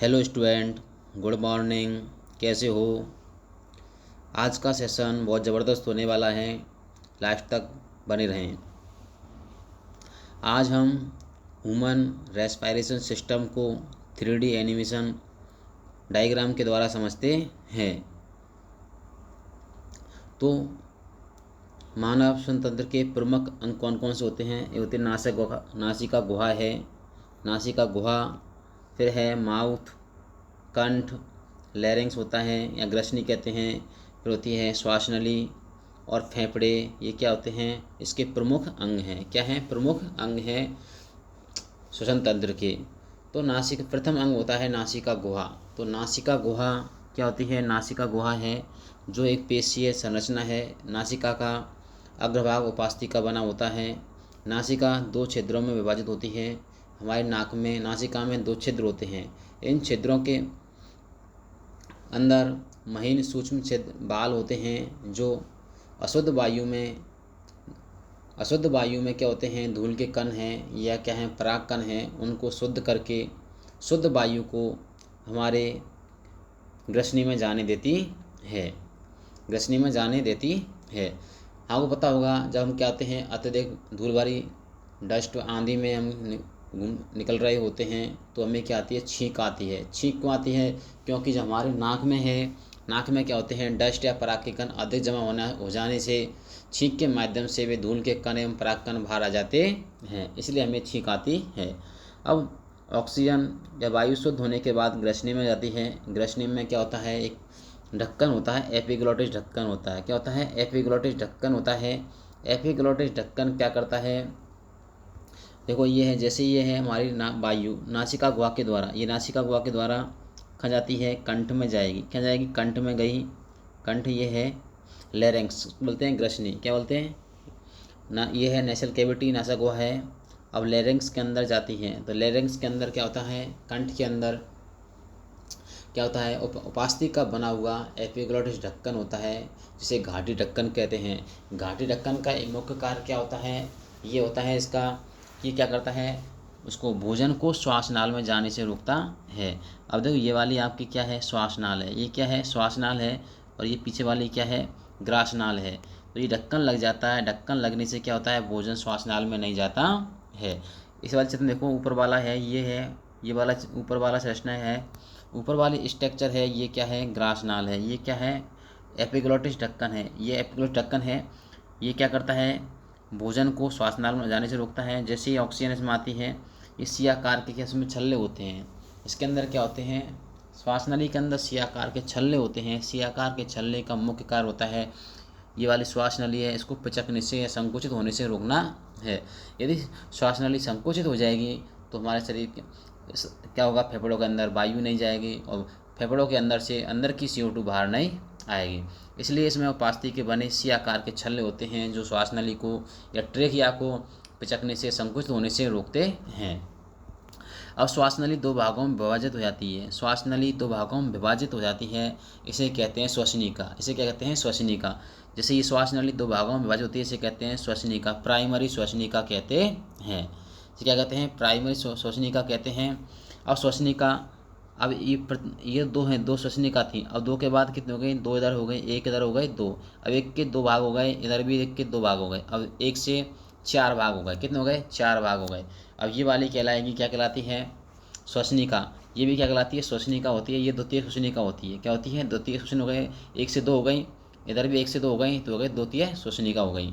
Hello student, good morning. कैसे हो? आज का सेशन बहुत ज़बरदस्त होने वाला है, लास्ट तक बने रहें। आज हम ह्यूमन रेस्पिरेशन सिस्टम को 3D एनिमेशन डायग्राम के द्वारा समझते हैं। तो मानव श्वसन तंत्र के प्रमुख अंग कौन कौन से होते हैं? ये होते हैं नासिका गुहा है, नासिका गुहा, फिर है माउथ, कंठ, लैरिंक्स होता है या ग्रसनी कहते हैं, फिर होती है श्वास नली और फेफड़े। ये क्या होते हैं? इसके प्रमुख अंग हैं। क्या हैं? प्रमुख अंग हैं श्वसन तंत्र के। तो नासिक प्रथम अंग होता है नासिका गुहा। तो नासिका गुहा क्या होती है? नासिका गुहा है जो एक पेशीय संरचना है। नासिका का अग्रभाग उपास्थि का बना होता है। नासिका दो छिद्रों में विभाजित होती है। हमारे नाक में, नासिका में दो छिद्र होते हैं। इन छिद्रों के अंदर महीन सूक्ष्म छिद्र बाल होते हैं जो अशुद्ध वायु में क्या होते हैं? धूल के कण हैं या क्या हैं? पराग कण हैं। उनको शुद्ध करके शुद्ध वायु को हमारे ग्रसनी में जाने देती है, ग्रसनी में जाने देती है। आपको पता होगा जब हम क्या आते हैं, अत्यधिक धूल भरी डस्ट आंधी में हम निकल रहे होते हैं तो हमें क्या आती है? छींक आती है। छींक क्यों आती है? क्योंकि जब हमारे नाक में है, नाक में क्या होते हैं? डस्ट या पराग के कण अधिक जमा हो जाने से छींक के माध्यम से वे धूल के कण एवं पराग कण बाहर आ जाते हैं, इसलिए हमें छींक आती है। अब ऑक्सीजन या वायु शुद्ध होने के बाद ग्रसनी में जाती है। ग्रसनी में क्या होता है? एक ढक्कन होता है, एपिग्लोटिस ढक्कन होता है। क्या होता है? एपिग्लोटिस ढक्कन होता है। एपिग्लोटिस ढक्कन क्या करता है? देखो ये है, जैसे ये है हमारी वायु नासिका गुहा के द्वारा, ये नासिका गुहा के द्वारा कहाँ जाती है? कंठ में जाएगी। क्या जाएगी? कंठ में गई। कंठ ये है लैरिंक्स बोलते हैं, ग्रसनी क्या बोलते हैं ना, ये है नेसल कैविटी, नासिका गुहा है। अब लैरिंक्स के अंदर जाती है। तो लैरिंक्स के अंदर क्या होता है? कंठ के अंदर क्या होता है? उपास्थि का बना हुआ एपिग्लोटिस ढक्कन होता है, जिसे घाटी ढक्कन कहते हैं। घाटी ढक्कन का एक मुख्य कार्य क्या होता है? ये होता है इसका कि क्या करता है? उसको भोजन को श्वासनाल में जाने से रोकता है। अब देखो ये वाली आपकी क्या है? श्वासनाल है। ये क्या है? श्वासनाल है। और ये पीछे वाली क्या है? ग्रासनाल है। तो ये ढक्कन लग जाता है। ढक्कन लगने से क्या होता है? भोजन श्वासनाल में नहीं जाता है। इस वाले चित्र देखो, ऊपर वाला है, ये है, ये वाला ऊपर वाला संरचना है, ऊपर वाली स्ट्रक्चर है, ये क्या है? ग्रासनाल है। ये क्या है? एपिग्लोटिस ढक्कन है। ये एपिग्लोटिस ढक्कन है। ये क्या करता है? भोजन को श्वासनाल में जाने से रोकता है। जैसे ही ऑक्सीजन इसमें आती है, इस सी आकार के इसमें छल्ले होते हैं। इसके अंदर क्या होते हैं? श्वास नली के अंदर सी आकार के छल्ले होते हैं। सी आकार के छल्ले का मुख्य कार्य होता है, ये वाली श्वास नली है, इसको पिचकने से या संकुचित होने से रोकना है। यदि श्वास नली संकुचित हो जाएगी तो हमारे शरीर के क्या होगा? फेफड़ों के अंदर वायु नहीं जाएगी और फेफड़ों के अंदर से अंदर की CO2 बाहर नहीं आएगी। इसलिए इसमें उपास्थि के बने सी आकार के छल्ले होते हैं जो श्वास नली को या ट्रेकिया को पिचकने से, संकुचित होने से रोकते हैं। अब श्वास नली दो भागों में विभाजित हो जाती है। श्वास नली दो भागों में विभाजित हो जाती है, इसे कहते हैं श्वसनिका। इसे क्या कहते हैं? श्वसनिका। जैसे ये श्वास नली दो भागों में विभाजित होती है, इसे कहते हैं श्वसनिका, प्राइमरी श्वसनिका कहते हैं। इसे क्या कहते हैं? प्राइमरी श्वसनिका कहते हैं। अब श्वसनिका, अब ये दो हैं, दो श्वसनिका थी। अब दो के बाद कितने हो गए? दो इधर हो गए, एक इधर हो गए, दो। अब एक के दो भाग हो गए, इधर भी एक के दो भाग हो गए। अब एक से चार भाग हो गए। कितने हो गए? चार भाग हो गए। अब ये वाली कहलाएगी, क्या कहलाती है? श्वसनिका। ये भी क्या कहलाती है? श्वसनिका होती है। ये द्वितीय श्वसनिका होती है। क्या होती है? द्वितीय श्वसन हो गए, एक से दो हो गई, इधर भी एक से दो हो गई, तो हो गए द्वितीय श्वसनिका हो गई।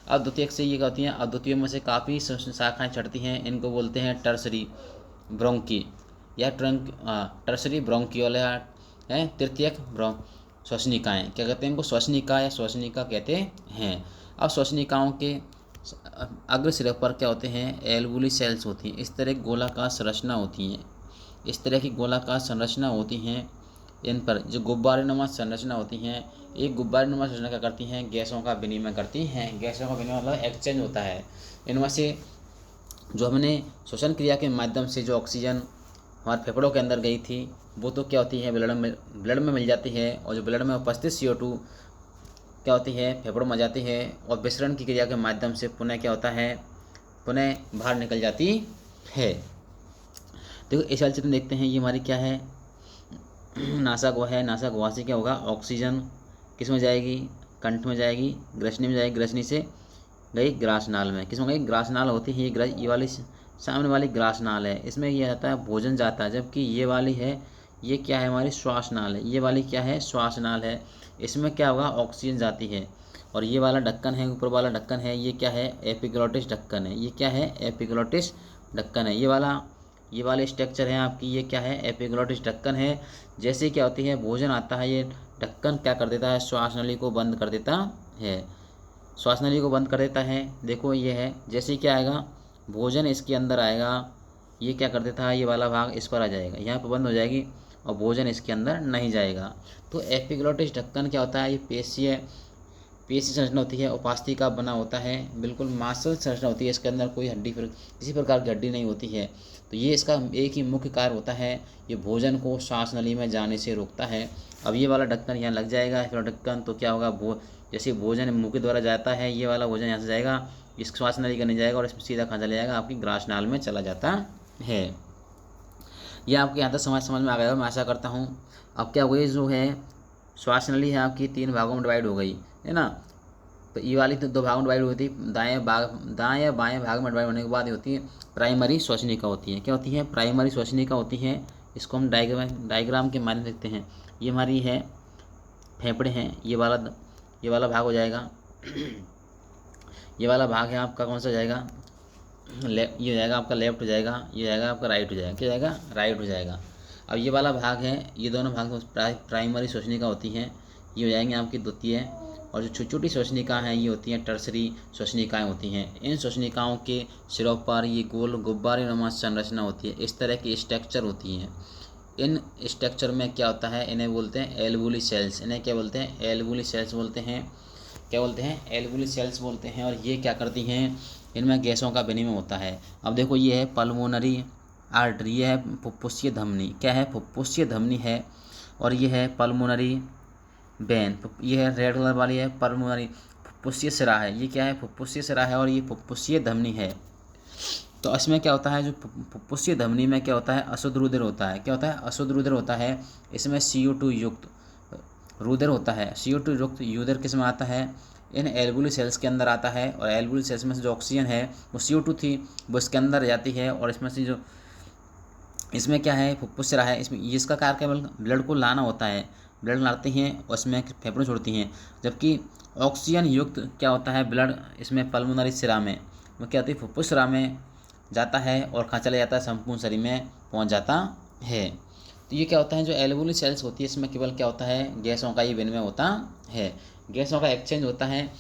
अब द्वितीय से ये क्या होती हैं? अब द्वितीय में से काफ़ी शाखाएँ चढ़ती हैं, इनको बोलते हैं टर्सरी ब्रोंकी या टर्सरी ब्रोंकियोल है तृतीयक श्वसनिकाएँ। क्या कहते हैं इनको? श्वसनिका या श्वसनिका कहते हैं। अब श्वसनिकाओं के अग्र सिरे पर क्या होते हैं? एल्वुली सेल्स होती हैं। इस तरह गोलाकार संरचना होती हैं, इस तरह की गोलाकार संरचना होती हैं। इन पर जो गुब्बारेनुमा संरचना होती हैं, एक गुब्बारेनुमा संरचना क्या करती हैं? गैसों का विनिमय करती हैं। गैसों का विनिमय मतलब एक्सचेंज होता है। इनमें से जो हमने श्वसन क्रिया के माध्यम से जो ऑक्सीजन हमारे फेफड़ों के अंदर गई थी, वो तो क्या होती है? ब्लड में मिल जाती है। और जो ब्लड में उपस्थित CO2 क्या होती है? फेफड़ों में जाती है और विसरण की क्रिया के माध्यम से पुनः क्या होता है? पुनः बाहर निकल जाती है। देखो इस वाले चित्र में देखते हैं, ये हमारी क्या है, नासा को है। नासा गुहा से क्या होगा, ऑक्सीजन किस में जाएगी, कंठ में जाएगी, ग्रसनी में जाएगी, ग्रसनी से गई ग्रासनाल में। किस में गई, ग्रासनाल होती है ये वाली सामने वाली ग्रासनाल है, इसमें ये आता है भोजन जाता है। जबकि ये वाली है, ये क्या है हमारी श्वासनाल है, ये वाली क्या है श्वासनाल है, इसमें क्या होगा ऑक्सीजन जाती है। और ये वाला ढक्कन है, ऊपर वाला ढक्कन है, ये क्या है एपिग्लोटिस ढक्कन है, ये क्या है एपिग्लोटिस ढक्कन है। ये वाले स्ट्रक्चर है आपकी, ये क्या है एपिग्लोटिस ढक्कन है। जैसे क्या होती है भोजन आता है, ये ढक्कन क्या कर देता है, श्वास नली को बंद कर देता है, श्वास नली को बंद कर देता है। देखो ये है, जैसे क्या आएगा भोजन इसके अंदर आएगा, ये क्या कर देता है, ये वाला भाग इस पर आ जाएगा, यहाँ पर बंद हो जाएगी और भोजन इसके अंदर नहीं जाएगा। तो एपिग्लोटिस ढक्कन क्या होता है, ये पेशीय संरचना होती है, उपास्थि का बना होता है, बिल्कुल मांसल संरचना होती है, इसके अंदर कोई हड्डी किसी प्रकार की हड्डी नहीं होती है। तो ये इसका एक ही मुख्य कार्य होता है, ये भोजन को श्वास नली में जाने से रोकता है। अब ये वाला ढक्कन यहाँ लग जाएगा, फिर ढक्कन तो क्या होगा, जैसे भोजन मुंह के द्वारा जाता है, ये वाला भोजन यहाँ से जाएगा, इस श्वास नली का नहीं जाएगा और इसमें सीधा कहाँ चला जाएगा, आपकी ग्रासनाल में चला जाता है। यह आपके यहाँ तक समझ में आ गया, मैं आशा करता हूँ। अब क्या हुई, जो है श्वास नली है आपकी 3 भागों में डिवाइड हो गई है ना। तो ये वाली तो 2 भागों में डिवाइड होती है, दाएं या बाएं भाग में डिवाइड होने के बाद ये होती है प्राइमरी श्वसनिका होती है। क्या होती है, प्राइमरी श्वसनिका होती है। इसको हम डायग्राम के माध्यम देखते हैं। ये हमारी है फेफड़े हैं, ये वाला भाग हो जाएगा। ये वाला भाग है आपका कौन सा हो जाएगा, ये हो जाएगा आपका लेफ्ट हो जाएगा, ये जाएगा आपका राइट हो जाएगा, क्या जाएगा राइट हो जाएगा। अब ये वाला भाग है, ये दोनों भाग प्राइमरी श्वसनिका होती हैं, ये हो जाएंगे आपकी द्वितीय। और जो छोटी छोटी श्वसनिकाएँ हैं ये होती हैं टर्सरी श्वसनिकाएँ होती हैं। इन श्वसनिकाओं के सिरों पर ये गोल गुब्बारे नुमा संरचना होती है, इस तरह की स्ट्रक्चर होती हैं। इन स्ट्रक्चर में क्या होता है, इन्हें बोलते हैं एल्वुली सेल्स। इन्हें क्या बोलते हैं, एल्वुली सेल्स बोलते हैं। क्या बोलते हैं, एल्वुली सेल्स बोलते हैं। और ये क्या करती हैं, इनमें गैसों का विनिमय होता है। अब देखो ये है पल्मोनरी आर्टरी, ये है फुफ्फुसीय धमनी। क्या है, फुफ्फुसीय धमनी है। और ये है पल्मोनरी वेन, ये है रेड कलर वाली है पल्मोनरी, फुफ्फुसीय सिरा है। ये क्या है, फुफ्फुसीय सिरा है और ये फुफ्फुसीय धमनी है। तो इसमें क्या होता है, जो फुफ्फुसीय धमनी में क्या होता है, अशुद्ध रुधिर होता है। क्या होता है, अशुद्ध रुधिर होता है। इसमें CO2 युक्त रुधिर होता है। CO2 युक्त रुधिर किस में आता है, इन एल्वुली सेल्स के अंदर आता है। और एल्वुली सेल्स में से जो ऑक्सीजन है वो CO2 थी, वो इसके अंदर जाती है। और इसमें से जो इसमें क्या है, फुफ्फुस सिरा है, इसमें इसका कार्य केवल ब्लड को लाना होता है, ब्लड लाते हैं और इसमें फेफड़े छोड़ती हैं। जबकि ऑक्सीजन युक्त क्या होता है ब्लड, इसमें पल्मोनरी सिरा में वो क्या होती है, फुफ्फुस सिरा में जाता है और कहाँ चला जाता है, संपूर्ण शरीर में पहुँच जाता है। तो ये क्या होता है, जो एल्वुली सेल्स होती है इसमें केवल क्या होता है, गैसों का ही विनिमय होता है, गैसों का एक्सचेंज होता है।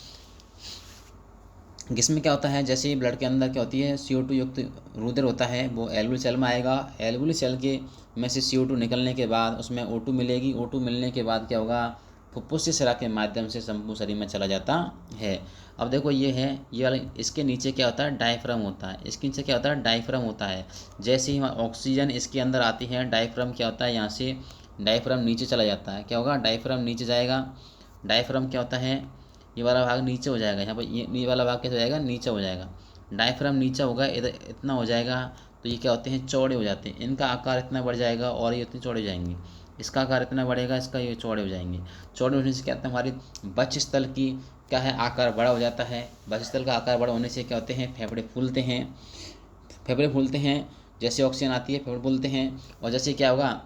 जिसमें क्या होता है, जैसे ही ब्लड के अंदर क्या होती है CO2 युक्त रुधिर होता है, वो एल्वुली सेल में आएगा। एल्वुली सेल के में से CO2 निकलने के बाद उसमें O2 मिलेगी। O2 मिलने के बाद क्या होगा, फुफ्फुसीय सिरा के माध्यम से संपूर्ण शरीर में चला जाता है। अब देखो ये है, ये वाला, इसके नीचे क्या होता है, डायफ्राम होता है। इसके नीचे क्या होता है, डायफ्राम होता है। जैसे ही ऑक्सीजन इसके अंदर आती है, डायफ्राम क्या होता है, यहाँ से डायफ्राम नीचे चला जाता है। क्या होगा, डायफ्राम नीचे जाएगा। डायफ्राम क्या होता है, ये वाला भाग नीचे हो जाएगा। यहाँ पर ये वाला भाग कैसे हो जाएगा, नीचे हो जाएगा। डायफ्राम नीचे होगा, इधर इतना हो जाएगा। तो ये क्या होते हैं, चौड़े हो जाते हैं। इनका आकार इतना बढ़ जाएगा और ये इतने चौड़े हो जाएंगे। इसका आकार इतना बढ़ेगा, इसका ये चौड़े हो जाएंगे। चौड़े होने से क्या होता है, हमारी वक्षस्थल की क्या है, आकार बड़ा हो जाता है। वक्षस्थल का आकार बड़ा होने से क्या होते हैं, फेफड़े फूलते हैं। फेफड़े फूलते हैं, जैसे ऑक्सीजन आती है फेफड़े फूलते हैं। और जैसे क्या होगा,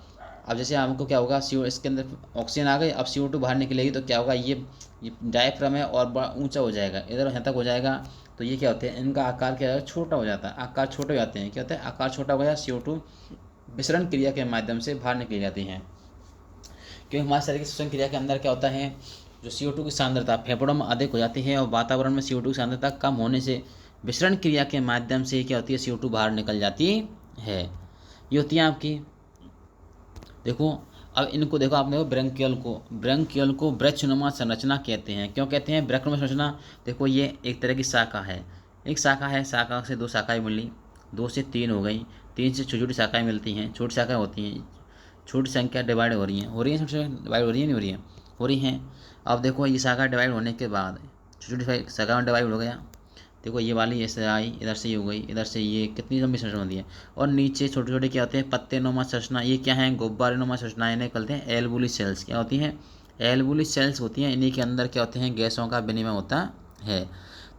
अब जैसे हमको क्या होगा, इसके अंदर ऑक्सीजन आ गई, अब CO2 बाहर निकलेगी तो क्या होगा, ये डायफ्राम है और बड़ा ऊंचा हो जाएगा, इधर यहाँ तक हो जाएगा। तो ये क्या होते हैं, इनका आकार क्या है, छोटा हो जाता है। आकार छोटे हो जाते हैं। क्या होता है, आकार छोटा हो गया, CO2 विसरण क्रिया के माध्यम से बाहर निकली जाती हैं। क्योंकि हमारे शरीर की श्वसन क्रिया के अंदर क्या होता है, जो CO2 की सांद्रता फेफड़ों में अधिक हो जाती है और वातावरण में CO2 की सांद्रता कम होने से विसरण क्रिया के माध्यम से क्या होती है, CO2 बाहर निकल जाती है। ये होती है आपकी, देखो अब इनको देखो, आप देखो ब्रंकियल को वृक्षनुमा संरचना कहते हैं। क्यों कहते हैं वृक्षनुमा संरचना, देखो ये एक तरह की शाखा है, एक शाखा है, शाखा से 2 शाखाएं मिली, 2 से 3 हो गई, 3 से छोटी छोटी शाखाएं मिलती हैं, छोटी शाखाएं होती हैं, छोटी संख्या डिवाइड हो रही हैं, छोटी डिवाइड हो रही है, नहीं हो रही है, हो रही हैं। अब देखो ये शाखा डिवाइड होने के बाद छोटी छोटी शाखा में डिवाइड हो गया। देखो ये वाली ऐसे आई, इधर से ये हो गई, इधर से ये, कितनी लंबी संरचना होती है। और नीचे छोटे छोटे क्या होते हैं, पत्ते नुमा संरचना। ये क्या है, गुब्बारे नुमा संरचनाएं, इन्हें कहते हैं एल्वुली सेल्स। क्या होती हैं, एल्वुली सेल्स होती हैं। इन्हीं के अंदर क्या होते हैं, गैसों का विनिमय होता है।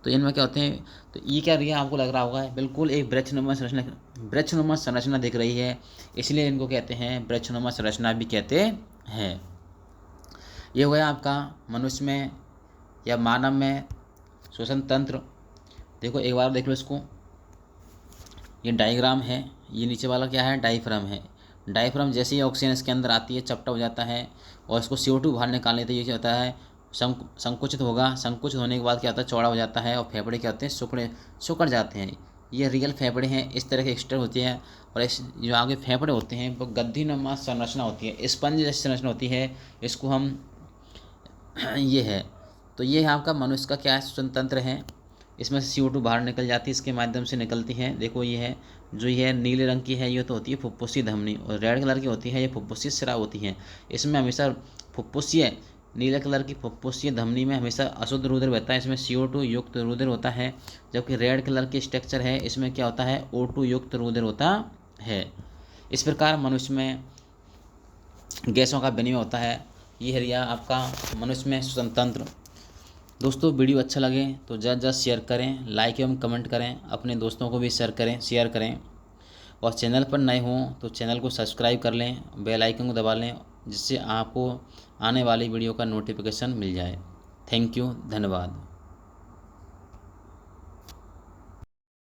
तो इनमें क्या होते हैं, तो ये क्या रही है, आपको लग रहा होगा बिल्कुल एक वृक्षनुमा संरचना दिख रही है, इसलिए इनको कहते हैं वृक्षनुमा संरचना भी कहते हैं। ये हो गया आपका मनुष्य में या मानव में श्वसन तंत्र। देखो एक बार देख लो इसको, ये डायग्राम है, ये नीचे वाला क्या है, डायफ्राम है। डायफ्राम जैसे ही ऑक्सीजन इसके अंदर आती है चपटा हो जाता है, और इसको CO2 बाहर निकालने तो ये क्या होता है, संकुचित होगा। संकुचित होने के बाद क्या होता है, चौड़ा हो जाता है, और फेफड़े क्या होते हैं, सिकुड़ जाते हैं। ये रियल फेफड़े हैं, इस तरह के एक्स्ट्रा होती है। और इस जो आगे फेफड़े होते हैं वो गद्दीनुमा संरचना होती है, स्पंज जैसी संरचना होती है, इसको हम ये है। तो ये आपका मनुष्य का क्या है, श्वसन तंत्र है। इसमें से CO2 बाहर निकल जाती है, इसके माध्यम से निकलती है। देखो ये है, जो ये नीले रंग की है ये तो होती है फुफ्फुसीय धमनी, और रेड कलर की होती है ये फुफ्फुसीय स्राव होती है। इसमें हमेशा फुफ्फुसीय, नीले कलर की फुफ्फुसीय धमनी में हमेशा अशुद्ध रुधिर बहता है, इसमें CO2 युक्त रुधिर होता है। जबकि रेड कलर की स्ट्रक्चर है, इसमें क्या होता है, O2 युक्त रुधिर होता है। इस प्रकार मनुष्य में गैसों का विनिमय होता है। ये है रिया आपका मनुष्य में श्वसन तंत्र। दोस्तों वीडियो अच्छा लगे तो ज़्यादा शेयर करें, लाइक एवं कमेंट करें, अपने दोस्तों को भी शेयर करें। और चैनल पर नए हों तो चैनल को सब्सक्राइब कर लें, बेल आइकन को दबा लें, जिससे आपको आने वाली वीडियो का नोटिफिकेशन मिल जाए। थैंक यू, धन्यवाद।